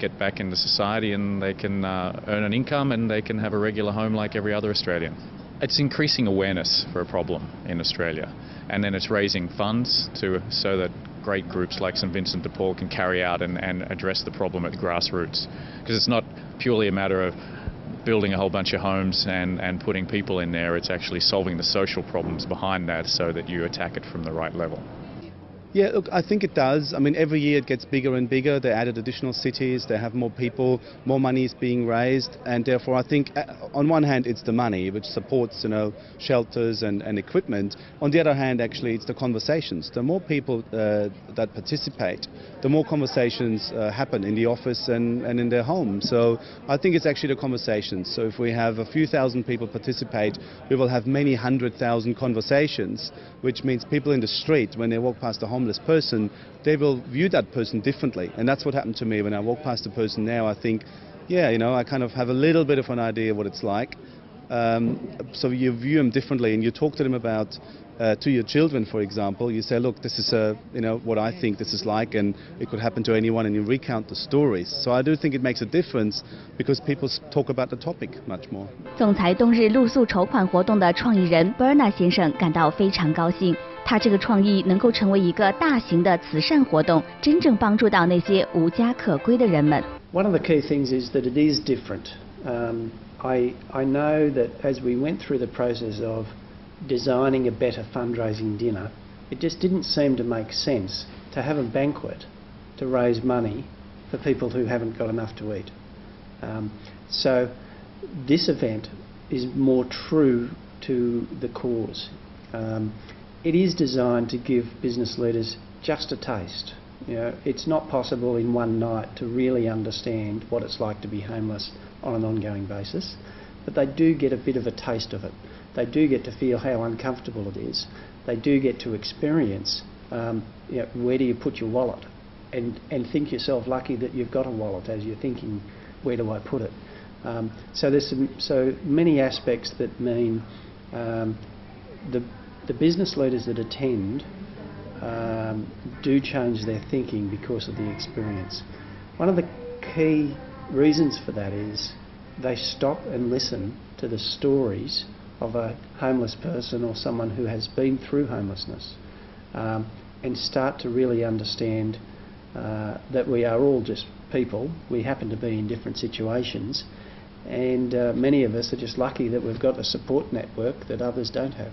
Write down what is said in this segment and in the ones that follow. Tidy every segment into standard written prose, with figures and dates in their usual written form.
get back into society and they can earn an income and they can have a regular home like every other Australian. It's increasing awareness for a problem in Australia, and then it's raising funds so that great groups like St Vincent de Paul can carry out and address the problem at the grassroots, because it's not purely a matter of building a whole bunch of homes and putting people in there. It's actually solving the social problems behind that so that you attack it from the right level. Yeah, look, I think it does. I mean, every year it gets bigger and bigger. They added additional cities, they have more people, more money is being raised, and therefore I think on one hand it's the money which supports, shelters and equipment. On the other hand, actually, it's the conversations. The more people that participate, the more conversations happen in the office and in their home. So I think it's actually the conversations. So if we have a few thousand people participate, we will have many 100,000 conversations, which means people in the street, when they walk past a homeless person, they will view that person differently. And that's what happened to me when I walk past a person now. I think, yeah, I kind of have a little bit of an idea what it's like. So you view them differently, and you talk to them about, to your children, for example, you say, look, this is what I think this is like, and it could happen to anyone, and you recount the stories. So I do think it makes a difference because people talk about the topic much more. 总裁冬日露宿筹款活动的创意人 Berna 先生感到非常高兴，他这个创意能够成为一个大型的慈善活动，真正帮助到那些无家可归的人们。One of the key things is that it is different. I know that as we went through the process of designing a better fundraising dinner, it just didn't seem to make sense to have a banquet to raise money for people who haven't got enough to eat. So this event is more true to the cause. It is designed to give business leaders just a taste. It's not possible in one night to really understand what it's like to be homeless on an ongoing basis, but they do get a bit of a taste of it. They do get to feel how uncomfortable it is. They do get to experience where do you put your wallet, and think yourself lucky that you've got a wallet as you're thinking, where do I put it? So there's so many aspects that mean the business leaders that attend do change their thinking because of the experience. One of the key reasons for that is they stop and listen to the stories of a homeless person or someone who has been through homelessness, and start to really understand that we are all just people. We happen to be in different situations, and many of us are just lucky that we've got a support network that others don't have.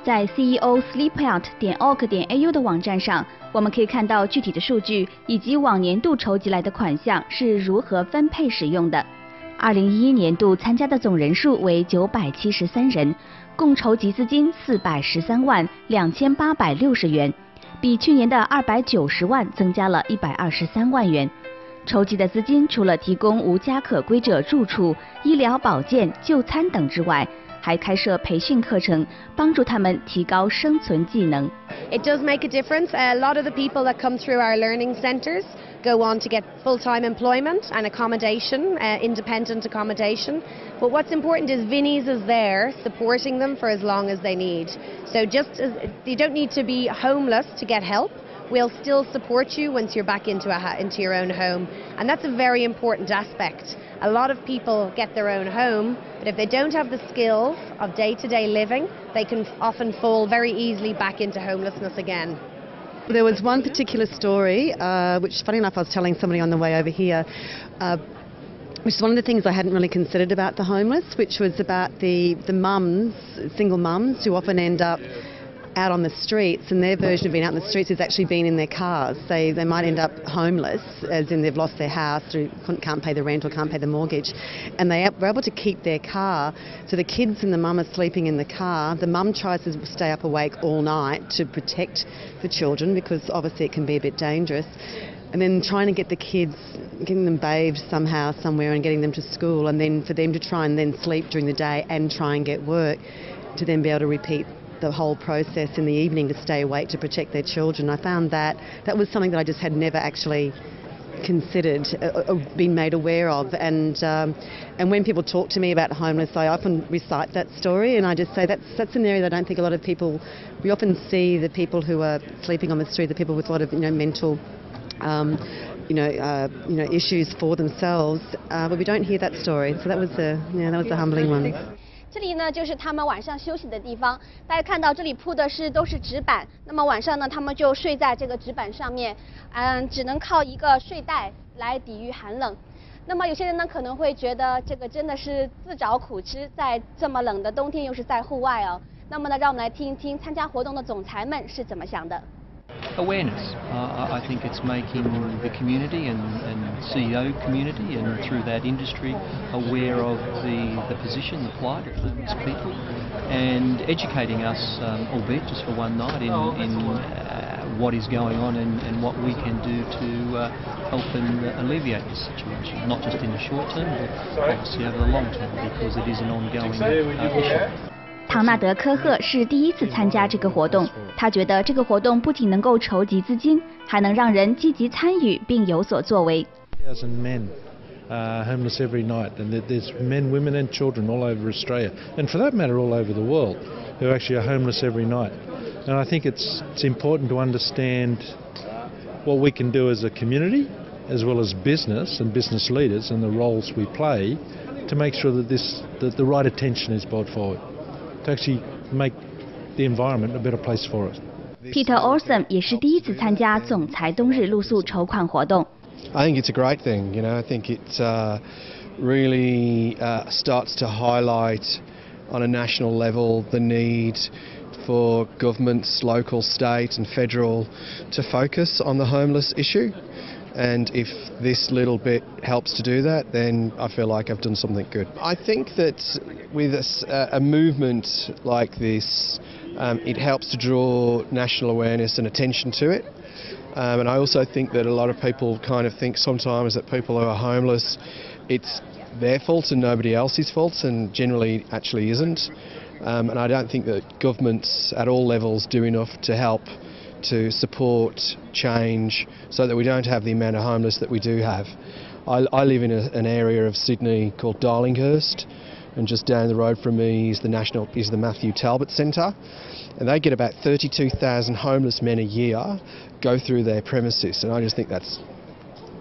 在 CEO.sleepout.org.au 的网站上，我们可以看到具体的数据以及往年度筹集来的款项是如何分配使用的。2011年度参加的总人数为973人，共筹集资金413万2860元，比去年的290万增加了123万元。筹集的资金除了提供无家可归者住处、医疗保健、就餐等之外，还开设培训课程，帮助他们提高生存技能。It does make a difference. A lot of the people that come through our learning centres go on to get full-time employment and accommodation, independent accommodation. But what's important is Vinnie's is there supporting them for as long as they need. So just as you don't need to be homeless to get help. We'll still support you once you're back into your own home, and that's a very important aspect. A lot of people get their own home, but if they don't have the skills of day-to-day living, they can often fall very easily back into homelessness again. There was one particular story, which funny enough I was telling somebody on the way over here, which is one of the things I hadn't really considered about the homeless, which was about the mums, single mums, who often end up out on the streets, and their version of being out on the streets is actually being in their cars. They might end up homeless, as in they've lost their house, can't pay the rent or can't pay the mortgage, and they were able to keep their car. So the kids and the mum are sleeping in the car. The mum tries to stay up awake all night to protect the children, because obviously it can be a bit dangerous. And then trying to get the kids, getting them bathed somehow, somewhere, and getting them to school, and then for them to try and then sleep during the day and try and get work, to then be able to repeat the whole process in the evening to stay awake to protect their children. I found that was something that I just had never actually considered or been made aware of, and when people talk to me about homeless, I often recite that story, and I just say that's an area that I don't think a lot of people, we often see the people who are sleeping on the street, the people with a lot of mental issues for themselves, but we don't hear that story. So that was a humbling one. 这里呢就是他们晚上休息的地方，大家看到这里铺的都是纸板，那么晚上呢他们就睡在这个纸板上面，只能靠一个睡袋来抵御寒冷。那么有些人呢可能会觉得这个真的是自找苦吃，在这么冷的冬天又是在户外哦。那么呢让我们来听一听参加活动的总裁们是怎么想的。Awareness. I think it's making the community and CEO community and through that industry aware of the position, the plight of homeless people, and educating us, albeit just for one night, in what is going on and what we can do to help and alleviate this situation, not just in the short term, but obviously over the long term, because it is an ongoing issue. 唐纳德·科赫是第一次参加这个活动，他觉得这个活动不仅能够筹集资金，还能让人积极参与并有所作为。1,000 men homeless every night, and there's men, women, and children all over Australia, and for that matter, all over the world, who actually are homeless every night. And I think it's important to understand what we can do as a community, as well as business and business leaders, and the roles we play to make sure that the right attention is brought forward. To actually make the environment a better place for us. Peter Olsen 也是第一次参加总裁冬日露宿筹款活动。I think it's a great thing. I think it really starts to highlight on a national level the need for governments, local, state, and federal to focus on the homeless issue. And if this little bit helps to do that, then I feel like I've done something good. I think that with a movement like this, it helps to draw national awareness and attention to it. And I also think that a lot of people kind of think sometimes that people who are homeless, it's their fault and nobody else's fault, and generally actually isn't. And I don't think that governments at all levels do enough to help to support change so that we don't have the amount of homeless that we do have. I live in an area of Sydney called Darlinghurst, and just down the road from me is the Matthew Talbot Centre, and they get about 32,000 homeless men a year go through their premises, and I just think that's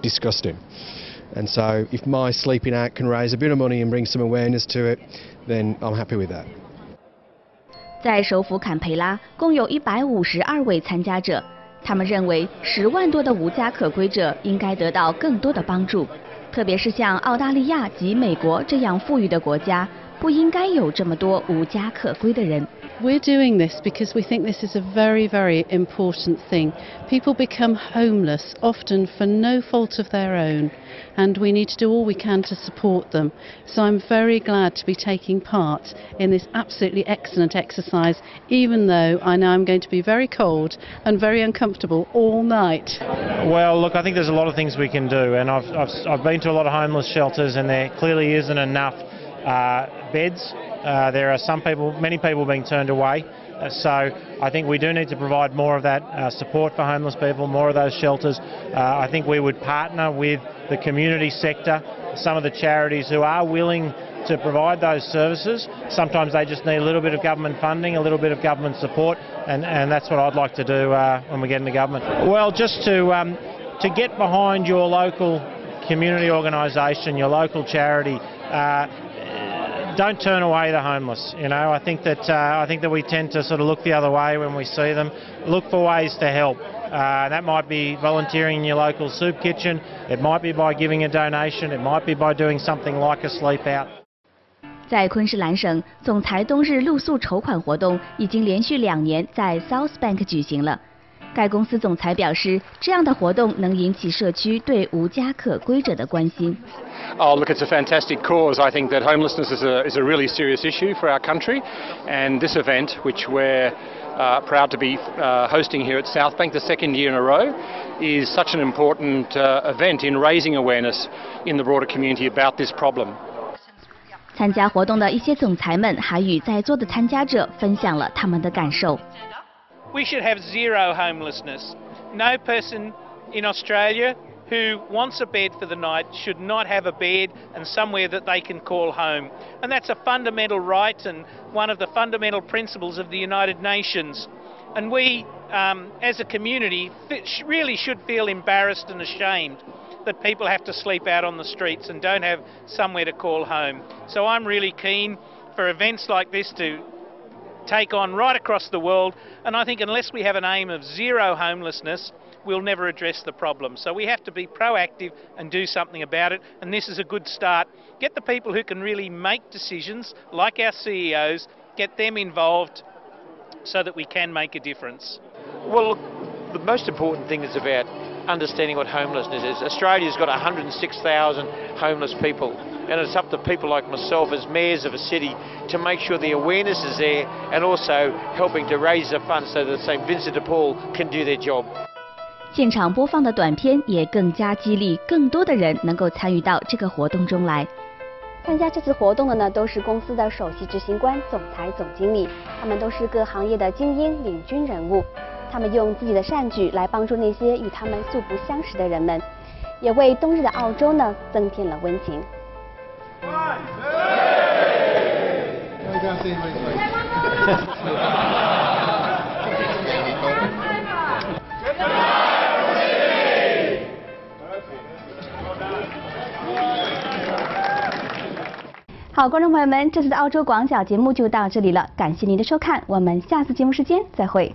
disgusting. And so if my sleeping out can raise a bit of money and bring some awareness to it, then I'm happy with that. 在首府坎培拉，共有152位参加者。他们认为10万多的无家可归者应该得到更多的帮助，特别是像澳大利亚及美国这样富裕的国家，不应该有这么多无家可归的人。We're doing this because we think this is a very, very important thing. People become homeless, often for no fault of their own, and we need to do all we can to support them. So I'm very glad to be taking part in this absolutely excellent exercise, even though I know I'm going to be very cold and very uncomfortable all night. Well, look, I think there's a lot of things we can do, and I've been to a lot of homeless shelters, and there clearly isn't enough beds. There are many people being turned away. So I think we do need to provide more of that support for homeless people, more of those shelters. I think we would partner with the community sector, some of the charities who are willing to provide those services. Sometimes they just need a little bit of government funding, a little bit of government support, and that's what I'd like to do when we get into government. Well, just to get behind your local community organisation, your local charity. Don't turn away the homeless. I think that we tend to sort of look the other way when we see them. Look for ways to help. That might be volunteering in your local soup kitchen. It might be by giving a donation. It might be by doing something like a sleep out. 在昆士兰省，总裁冬日露宿筹款活动已经连续2年在 South Bank 举行了。该公司总裁表示，这样的活动能引起社区对无家可归者的关心。Oh, look, it's a fantastic cause. I think that homelessness is a really serious issue for our country, and this event, which we're proud to be hosting here at South Bank the second year in a row, is such an important event in raising awareness in the broader community about this problem. 参加活动的一些总裁们还与在座的参加者分享了他们的感受。We should have zero homelessness. No person in Australia who wants a bed for the night should not have a bed and somewhere that they can call home. And that's a fundamental right and one of the fundamental principles of the United Nations. And we, as a community, really should feel embarrassed and ashamed that people have to sleep out on the streets and don't have somewhere to call home. So I'm really keen for events like this to take on right across the world, and I think unless we have an aim of zero homelessness, we'll never address the problem. So we have to be proactive and do something about it, and this is a good start. Get the people who can really make decisions, like our CEOs, get them involved so that we can make a difference. Well, the most important thing is about understanding what homelessness is. Australia's got 106,000 homeless people, and it's up to people like myself as mayors of a city to make sure the awareness is there, and also helping to raise the funds so that St Vincent de Paul can do their job. 现场播放的短片也更加激励更多的人能够参与到这个活动中来。参加这次活动的呢，都是公司的首席执行官、总裁、总经理，他们都是各行业的精英领军人物。他们用自己的善举来帮助那些与他们素不相识的人们，也为冬日的澳洲呢增添了温情。好，观众朋友们，这次的澳洲广角节目就到这里了，感谢您的收看，我们下次节目时间再会。